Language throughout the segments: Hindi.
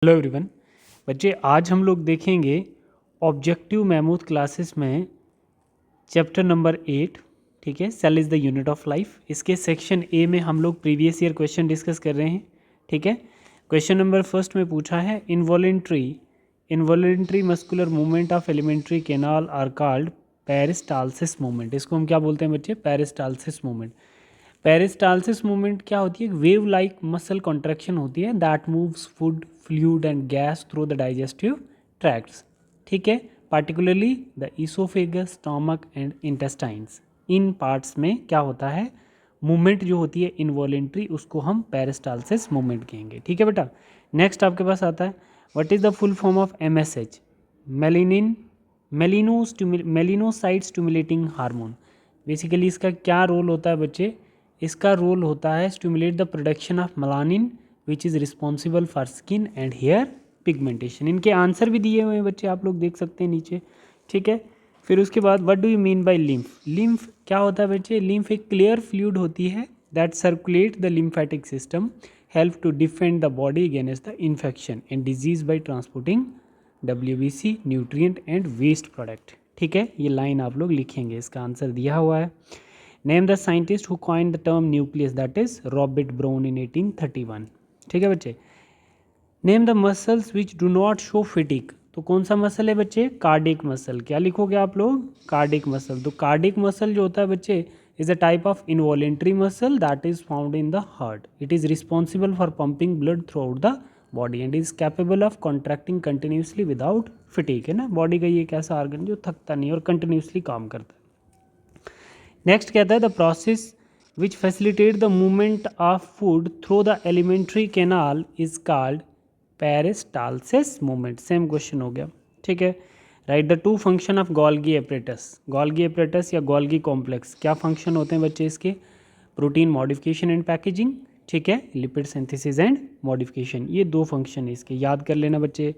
Hello everyone. बच्चे आज हम लोग देखेंगे ऑब्जेक्टिव मैमूथ क्लासेस में चैप्टर नंबर 8, ठीक है। Cell is the unit of life. इसके सेक्शन ए में हम लोग प्रीवियस ईयर क्वेश्चन डिस्कस कर रहे हैं, ठीक है। क्वेश्चन नंबर फर्स्ट में पूछा है involuntary muscular movement of alimentary canal are called peristalsis movement. इसको हम क्या बोलते हैं बच्चे? Peristalsis movement. पेरिस्टालसिस मूवमेंट क्या होती है? वेव लाइक मसल कॉन्ट्रैक्शन होती है that moves food fluid and gas through the digestive tracts, ठीक है। Particularly the oesophagus, stomach and intestines, in parts में क्या होता है? मूवमेंट जो होती है इनवॉलेंट्री, उसको हम पेरिस्टालसिस मूवमेंट कहेंगे, ठीक है बेटा। नेक्स्ट आपके पास आता है what is the full form of MSH? Melanocyte stimulating hormone. Basically इसका क्या रोल होता है बच्चे? इसका रोल होता है stimulate the production of melanin which is responsible for skin and hair pigmentation. इनके आंसर भी दिए हुए हैं बच्चे, आप लोग देख सकते हैं नीचे, ठीक है। फिर उसके बाद what do you mean by lymph? Lymph क्या होता है बच्चे? लिम्फ एक क्लियर फ्लूइड होती है that circulate the lymphatic system, help to defend the body against the infection and disease by transporting WBC, nutrient and waste product, ठीक है। ये लाइन आप लोग लिखेंगे, इसका आंसर दिया हुआ है। Name the scientist who coined the term nucleus, that is Robert brown इन 1831, ठीक है बच्चे। Name the muscles which do not show फिटिक। तो कौन सा मसल है बच्चे? Cardiac muscle. क्या लिखोगे आप लोग? Cardiac muscle. तो कार्डिक मसल जो होता है बच्चे is a type of involuntary muscle that is found in the heart. It is responsible for pumping blood through out the body and is capable of contracting continuously without फिटिक, है ना। बॉडी का ये एक ऐसा ऑर्गन जो थकता नहीं और कंटिन्यूसली काम करता है। नेक्स्ट कहता है the process which facilitate the movement of food through the alimentary canal is called peristalsis movement. Same question हो गया, ठीक है। Right the two function of Golgi apparatus. Golgi apparatus या गोल्गी कॉम्प्लेक्स, क्या फंक्शन होते हैं बच्चे इसके? प्रोटीन मॉडिफिकेशन एंड पैकेजिंग, ठीक है। लिपिड सिंथेसिस एंड मॉडिफिकेशन, ये दो फंक्शन है इसके, याद कर लेना बच्चे।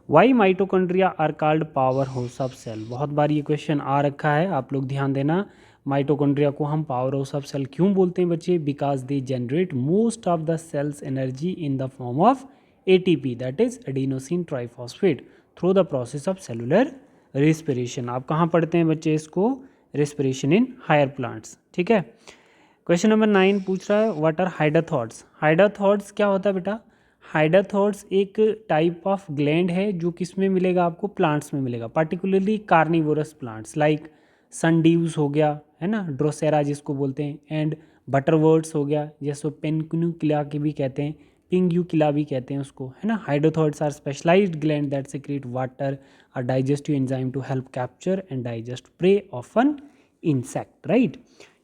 Why mitochondria are called power house of cell. बहुत बार ये क्वेश्चन आ रखा है, आप लोग ध्यान देना। माइटोकॉन्ड्रिया को हम पावर हाउस ऑफ सेल क्यों बोलते हैं बच्चे? Because they generate most of the cell's energy in the form of ATP, that is adenosine triphosphate, through the process of cellular respiration. आप कहाँ पढ़ते हैं बच्चे इसको? रेस्पिरेशन इन हायर प्लांट्स, ठीक है। क्वेश्चन नंबर 9 पूछ रहा है व्हाट आर हाइडाथॉट्स। हाइडाथॉट्स क्या होता है बेटा? हाइडाथॉट्स एक टाइप ऑफ ग्लैंड है जो किस में मिलेगा आपको? प्लांट्स में मिलेगा, पार्टिकुलरली कार्निवोरस प्लांट्स लाइक सनड्यूज हो गया, है ना, ड्रोसेरा जिसको बोलते हैं, एंड बटरवर्ड्स हो गया, जैसे पेनक्यूनिकुला के भी कहते हैं, पिंग्यूकिला भी कहते हैं उसको, है ना। Hydathodes are specialised gland that secrete water और digestive enzyme to help capture and digest prey of an insect, right,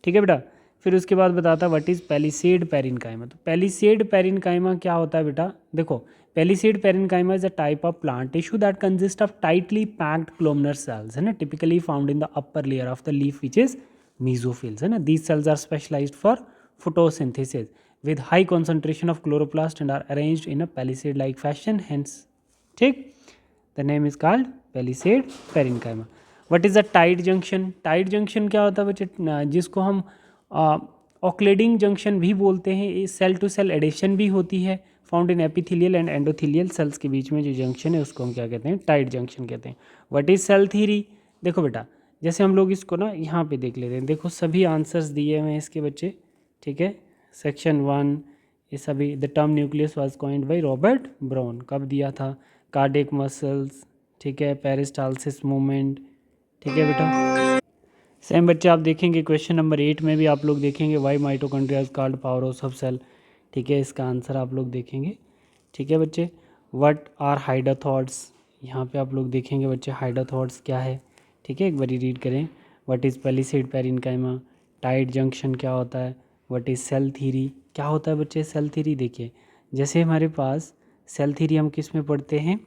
ठीक है बेटा। फिर उसके बाद बताता है व्हाट इज पैलिसेड पेरिनकाइमा। तो पैलिसेड पेरिनकाइमा क्या होता है बेटा? देखो, palisade parenchyma is a type of plant tissue that consist of tightly packed columnar cells, है ना, typically found in the upper layer of the leaf which is mesophylls, है ना। These cells are specialised for photosynthesis with high concentration of chloroplast and are arranged in a palisade like fashion, hence, ठीक, the name is called palisade parenchyma. what is the tight junction? tight junction क्या होता है बच्चे? जिसको हम ऑक्लेडिंग जंक्शन भी बोलते हैं। सेल टू सेल एडिशन भी होती है, found in epithelial and endothelial cells के बीच में जो जंक्शन है उसको हम क्या कहते हैं? टाइट जंक्शन कहते हैं। What is cell theory? देखो बेटा, जैसे हम लोग इसको ना यहाँ पे देख लेते हैं, देखो सभी आंसर्स दिए हुए हैं इसके बच्चे, ठीक है। सेक्शन 1 ये सभी। The term nucleus was coined by Robert brown, कब दिया था? कार्डिक मसल्स, ठीक है, पेरिस्टालसिस मूवमेंट, ठीक है बेटा। सेम बच्चे आप देखेंगे क्वेश्चन नंबर 8 में भी आप लोग देखेंगे why mitochondria is called power house of cell, ठीक है। इसका आंसर आप लोग देखेंगे, ठीक है बच्चे। व्हाट आर हाइडाथॉट्स, यहाँ पे आप लोग देखेंगे बच्चे हाइडाथॉट्स क्या है, ठीक है, एक बारी रीड करें। What is palisade parenchyma, tight junction क्या होता है, व्हाट इज़ सेल थ्योरी, क्या होता है बच्चे सेल थ्योरी? देखिए, जैसे हमारे पास सेल थ्योरी हम किस में पढ़ते हैं,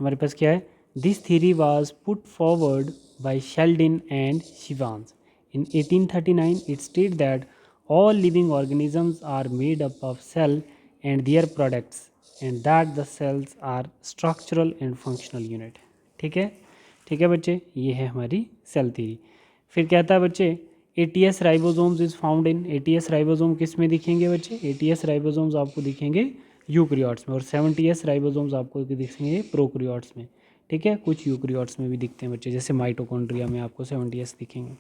हमारे पास क्या है? This theory was put forward by Sheldon and Shivans. In 1839, it stated that all living organisms are made up of cell and their products, and that the cells are structural and functional unit. ठीक है, ठीक है बच्चे, ये है हमारी सेल थ्योरी। फिर कहता है बच्चे ATS ribosomes is found in. ATS ribosome किस में दिखेंगे बच्चे? ATS राइबोसोम्स आपको दिखेंगे यूकरियोट्स में, और 70s राइबोसोम्स आपको दिखेंगे प्रोकरियोट्स में, ठीक है। कुछ यूकरियोट्स में भी दिखते हैं बच्चे, जैसे माइटोकॉन्ड्रिया में आपको 70s दिखेंगे।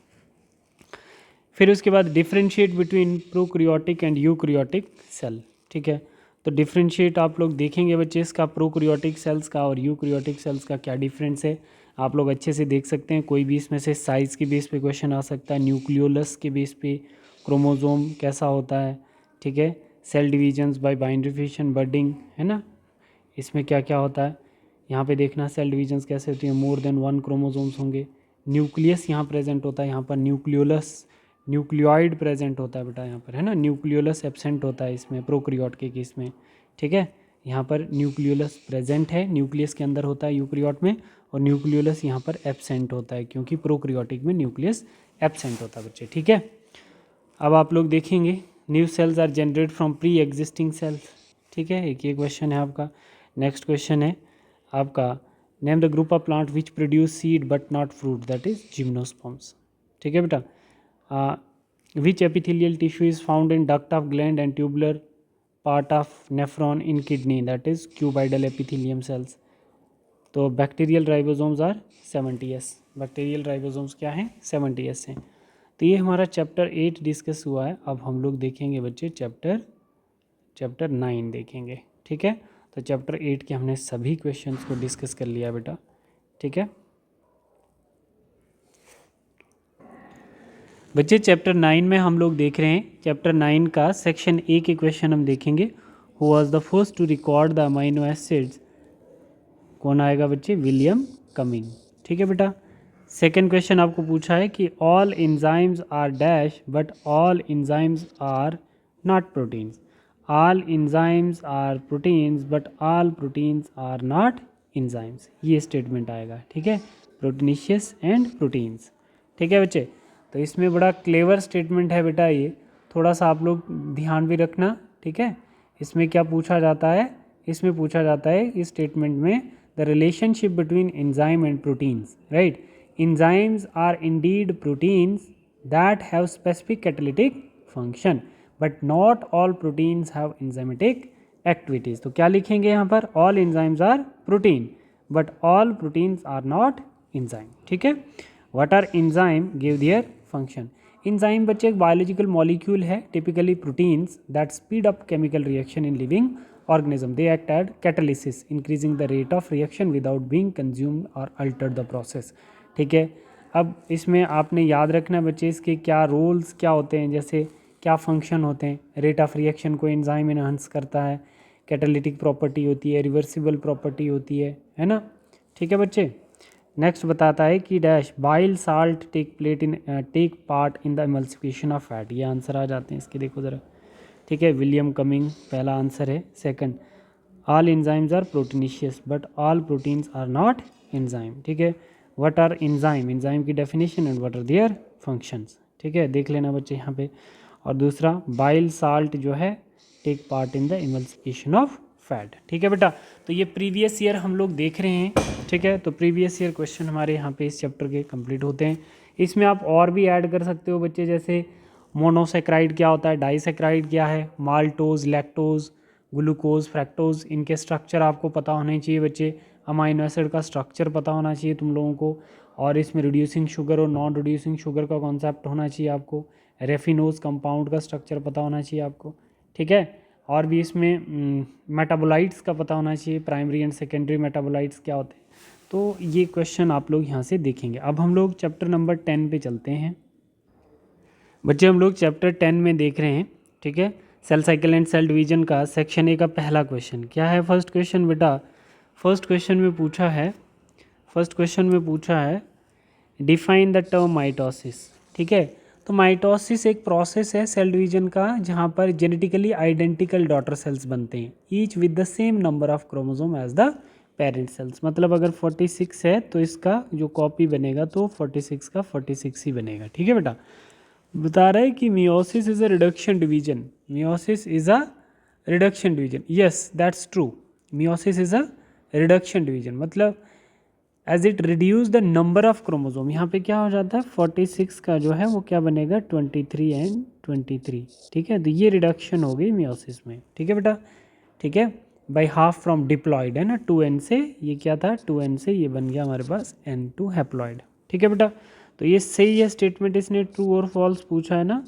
फिर उसके बाद differentiate between prokaryotic and eukaryotic cell, ठीक है। तो डिफ्रेंशिएट आप लोग देखेंगे बच्चे इसका प्रोकरियोटिक सेल्स का और यूकरियोटिक सेल्स का क्या डिफरेंस है, आप लोग अच्छे से देख सकते हैं। कोई भी इसमें से साइज़ के बेस पे क्वेश्चन आ सकता है, न्यूक्लियोलस के बेस पे क्रोमोसोम कैसा होता है, ठीक है। Cell divisions by binary fission budding, है ना, इसमें क्या क्या होता है, यहाँ पे देखना सेल डिविजन्स कैसे होती हैं, मोर देन 1 क्रोमोसोम्स होंगे। न्यूक्लियस यहाँ प्रेजेंट होता है, यहाँ पर न्यूक्लियोलस न्यूक्लियोइड प्रेजेंट होता है बेटा यहाँ पर, है ना। न्यूक्लियोलस एब्सेंट होता है इसमें प्रोकैरियोट के केस में, ठीक है। यहाँ पर न्यूक्लियोलस प्रेजेंट है, न्यूक्लियस के अंदर होता है यूकैरियोट में, और न्यूक्लियोलस यहाँ पर एब्सेंट होता है क्योंकि प्रोकैरियोटिक में न्यूक्लियस एब्सेंट होता है बच्चे, ठीक है। अब आप लोग देखेंगे new cells are generated from pre existing cells, ठीक है। एक ये क्वेश्चन है आपका। नेक्स्ट क्वेश्चन है आपका, name the group of plant which produce seed but not fruit, that is gymnosperms, ठीक है बेटा। Which epithelial tissue is found in duct of gland and tubular part of nephron in kidney, that is cuboidal epithelium cells. तो bacterial ribosomes are 70s, bacterial ribosomes क्या हैं, 70s हैं। तो ये हमारा चैप्टर 8 डिस्कस हुआ है। अब हम लोग देखेंगे बच्चे चैप्टर 9 देखेंगे, ठीक है। तो चैप्टर 8 के हमने सभी क्वेश्चंस को डिस्कस कर लिया बेटा, ठीक है बच्चे। चैप्टर 9 में हम लोग देख रहे हैं, चैप्टर 9 का सेक्शन ए के क्वेश्चन हम देखेंगे। Who was the first to record the amino acids, कौन आएगा बच्चे, विलियम कमिंग, ठीक है बेटा। सेकेंड क्वेश्चन आपको पूछा है कि all enzymes are dash but all enzymes are not proteins, all enzymes are proteins but all proteins are not enzymes, ये स्टेटमेंट आएगा, ठीक है। प्रोटीनिशियस एंड प्रोटीन्स, ठीक है बच्चे। तो इसमें बड़ा क्लेवर स्टेटमेंट है बेटा, ये थोड़ा सा आप लोग ध्यान भी रखना, ठीक है। इसमें क्या पूछा जाता है, इसमें पूछा जाता है इस स्टेटमेंट में the relationship between enzyme and proteins, right. Enzymes are indeed proteins that have specific catalytic function, but not all proteins have enzymatic activities. तो क्या लिखेंगे यहाँ पर, all enzymes are protein, but all proteins are not enzyme, ठीक है। What are enzyme? Give their function. Enzyme बच्चे एक biological molecule है, typically proteins that speed up chemical reaction in living organism. They act as catalysis, increasing the rate of reaction without being consumed or altered the process. ठीक है। अब इसमें आपने याद रखना बच्चे इसके क्या रोल्स क्या होते हैं, जैसे क्या फंक्शन होते हैं। रेट ऑफ रिएक्शन को एंजाइम इनहांस करता है, कैटालिटिक प्रॉपर्टी होती है, रिवर्सिबल प्रॉपर्टी होती है ना, ठीक है बच्चे। नेक्स्ट बताता है कि dash bile salt take part in the emulsification of fat, ये आंसर आ जाते हैं इसके, देखो ज़रा, ठीक है। विलियम कमिंग पहला आंसर है। Second, all enzymes are proteinaceous but all proteins are not enzyme, ठीक है। व्हाट आर एंजाइम, एंजाइम की definition and what are their functions, ठीक है, देख लेना बच्चे यहाँ पे। और दूसरा बाइल साल्ट जो है take part in the emulsification of fat, ठीक है बेटा। तो ये प्रीवियस ईयर हम लोग देख रहे हैं, ठीक है। तो प्रीवियस ईयर क्वेश्चन हमारे यहाँ पे इस चैप्टर के कंप्लीट होते हैं। इसमें आप और भी ऐड कर सकते हो बच्चे, जैसे मोनोसेक्राइड क्या होता है, डाइसेक्राइड क्या है, माल्टोज, लैक्टोज, ग्लूकोज, फ्रैक्टोज, इनके स्ट्रक्चर आपको पता होने चाहिए बच्चे। अमाइनो एसिड का स्ट्रक्चर पता होना चाहिए तुम लोगों को, और इसमें रिड्यूसिंग शुगर और नॉन रिड्यूसिंग शुगर का कॉन्सेप्ट होना चाहिए आपको। रेफिनोज कंपाउंड का स्ट्रक्चर पता होना चाहिए आपको, ठीक है। और भी इसमें मेटाबोलाइट्स का पता होना चाहिए, प्राइमरी एंड सेकेंडरी मेटाबोलाइट्स क्या होते हैं। तो ये क्वेश्चन आप लोग यहाँ से देखेंगे। अब हम लोग चैप्टर नंबर 10 पे चलते हैं बच्चे। हम लोग चैप्टर 10 में देख रहे हैं, ठीक है। Cell cycle and cell division का सेक्शन ए का पहला क्वेश्चन क्या है। फर्स्ट क्वेश्चन बेटा, फर्स्ट क्वेश्चन में पूछा है डिफाइन द टर्म माइटोसिस, ठीक है। तो माइटोसिस एक प्रोसेस है सेल डिवीजन का जहाँ पर जेनेटिकली आइडेंटिकल डॉटर सेल्स बनते हैं, each with the same number of chromosome as the parent cells. मतलब अगर 46 है तो इसका जो कॉपी बनेगा तो 46 का 46 ही बनेगा, ठीक है बेटा। बता रहा है कि meiosis is a reduction division, meiosis is a reduction division, yes that's true, meiosis is a reduction division. मतलब as it reduce the number of chromosome, यहाँ पे क्या हो जाता है 46 का जो है वो क्या बनेगा 23 एंड 23, ठीक है। तो ये रिडक्शन हो गई मियोसिस में, ठीक है बेटा। ठीक है, बाई हाफ फ्रॉम डिप्लॉयड, है ना, 2n से ये क्या था, 2n से ये बन गया हमारे पास n2 हैप्लॉयड। ठीक है बेटा, तो ये सही है स्टेटमेंट, इसने ट्रू और फॉल्स पूछा है ना,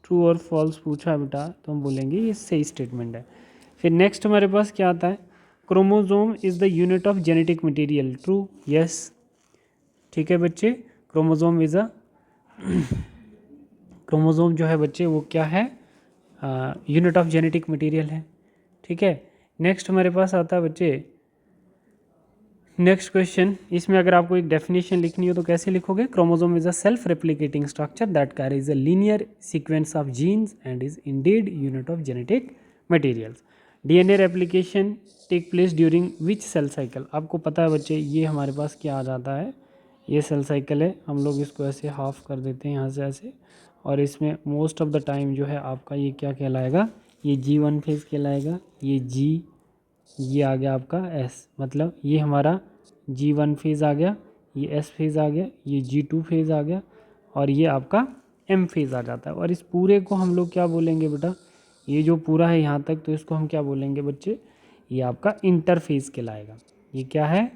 ट्रू और फॉल्स पूछा है बेटा, तो हम बोलेंगे ये सही स्टेटमेंट है। फिर नेक्स्ट हमारे पास क्या आता है, chromosome is the unit of genetic material, true, yes. ठीक है बच्चे, क्रोमोजोम इज़ अ क्रोमोजोम जो है बच्चे वो क्या है, यूनिट ऑफ जेनेटिक मटेरियल है। ठीक है, नेक्स्ट हमारे पास आता है बच्चे नेक्स्ट क्वेश्चन, इसमें अगर आपको एक डेफिनेशन लिखनी हो तो कैसे लिखोगे, chromosome is a self replicating structure that carries a linear sequence of genes and is indeed unit of genetic materials. DNA replication take place during which cell cycle, आपको पता है बच्चे ये हमारे पास क्या आ जाता है, ये सेल साइकिल है, हम लोग इसको ऐसे हाफ कर देते हैं यहाँ से ऐसे, और इसमें मोस्ट ऑफ द टाइम जो है आपका ये क्या कहलाएगा, ये G1 फेज कहलाएगा, ये आ गया आपका S, मतलब ये हमारा G1 फेज़ आ गया, ये S फेज़ आ गया, ये G2 फेज़ आ गया, और ये आपका M फेज़ आ जाता है। और इस पूरे को हम लोग क्या बोलेंगे बेटा, ये जो पूरा है यहाँ तक, तो इसको हम क्या बोलेंगे बच्चे, ये आपका इंटरफेज़ कहलाएगा। ये क्या है,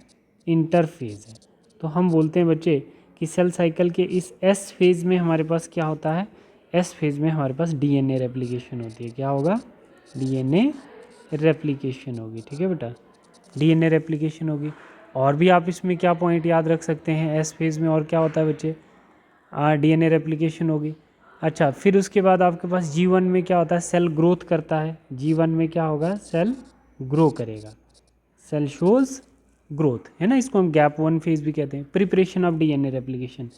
इंटरफेज़ है। तो हम बोलते हैं बच्चे कि सेल साइकिल के इस S फेज़ में हमारे पास क्या होता है, S फेज़ में हमारे पास DNA रेप्लिकेशन होती है। क्या होगा, DNA रेप्लिकेशन होगी। ठीक है बेटा, डीएनए रेप्लिकेशन होगी। और भी आप इसमें क्या पॉइंट याद रख सकते हैं, एस फेज़ में और क्या होता है बच्चे, डीएनए रेप्लिकेशन होगी। अच्छा, फिर उसके बाद आपके पास G1 में क्या होता है, सेल ग्रोथ करता है। G1 में क्या होगा, सेल ग्रो करेगा, सेल शोज ग्रोथ, है ना, इसको हम गैप 1 फेज भी कहते हैं। Preparation of DNA replication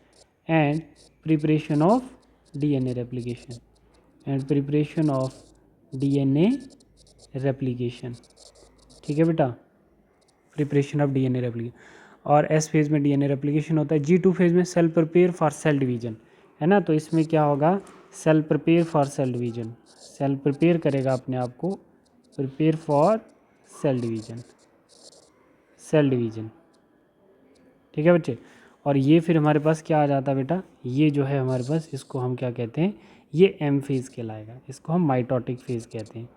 and preparation of DNA replication and preparation of DNA replication. ठीक है बेटा, प्रिपरेशन ऑफ डीएनए रेप्लिकेशन। और एस फेज़ में डीएनए रेप्लिकेशन होता है। G2 फेज़ में cell prepare for cell division, है ना, तो इसमें क्या होगा, cell prepare for cell division, cell prepare करेगा अपने आप को, prepare for cell division, cell division. ठीक है बच्चे, और ये फिर हमारे पास क्या आ जाता है बेटा, ये जो है हमारे पास, इसको हम क्या कहते हैं, ये एम फेज़ कहलाएगा, इसको हम माइटोटिक फेज़ कहते हैं,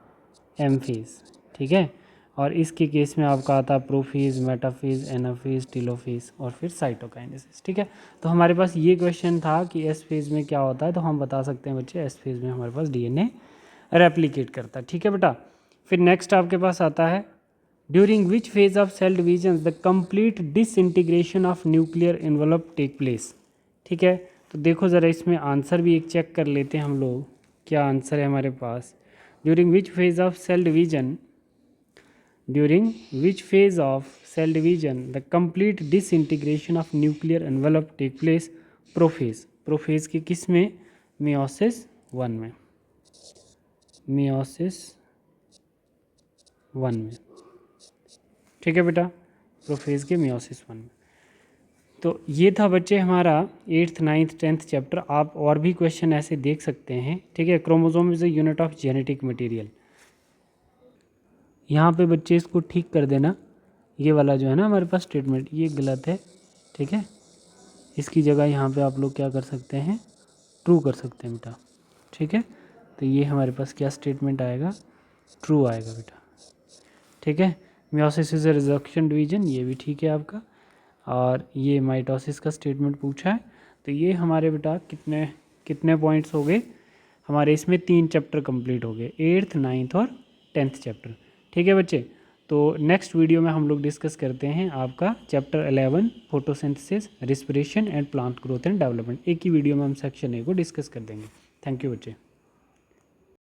एम फेज़। ठीक है, और इसके केस में आपका आता है प्रोफेज़, मेटाफेज़, एनाफेज़, टेलोफेज़ और फिर साइटोकाइनेसिस। ठीक है, तो हमारे पास ये क्वेश्चन था कि एस फेज़ में क्या होता है, तो हम बता सकते हैं बच्चे एस फेज़ में हमारे पास डीएनए रेप्लिकेट करता है। ठीक है बेटा, फिर नेक्स्ट आपके पास आता है during which phase of cell division the complete disintegration of nuclear envelope take place. ठीक है, तो देखो ज़रा इसमें आंसर भी एक चेक कर लेते हैं हम लोग, क्या आंसर है हमारे पास, during which phase of cell division, during which phase of cell division the complete disintegration of nuclear envelope take place, prophase, prophase के किस में, मियोसिस 1 में, मियोसिस 1 में। ठीक है बेटा, प्रोफेज के मियोसिस 1 में। तो ये था बच्चे हमारा 8th 9th 10th चैप्टर। आप और भी क्वेश्चन ऐसे देख सकते हैं। ठीक है, chromosome is a unit of genetic material. यहाँ पे बच्चे इसको ठीक कर देना, ये वाला जो है ना हमारे पास स्टेटमेंट, ये गलत है। ठीक है, इसकी जगह यहाँ पे आप लोग क्या कर सकते हैं, ट्रू कर सकते हैं बेटा। ठीक है, तो ये हमारे पास क्या स्टेटमेंट आएगा, ट्रू आएगा बेटा। ठीक है, meiosis is a reduction division, ये भी ठीक है आपका। और ये माइटोसिस का स्टेटमेंट पूछा है। तो ये हमारे बेटा कितने कितने पॉइंट्स हो गए हमारे, इसमें 3 चैप्टर कंप्लीट हो गए, 8th 9th और 10th चैप्टर। ठीक है बच्चे, तो नेक्स्ट वीडियो में हम लोग डिस्कस करते हैं आपका chapter 11 photosynthesis, respiration and plant growth and development. एक ही वीडियो में हम सेक्शन ए को डिस्कस कर देंगे। थैंक यू बच्चे।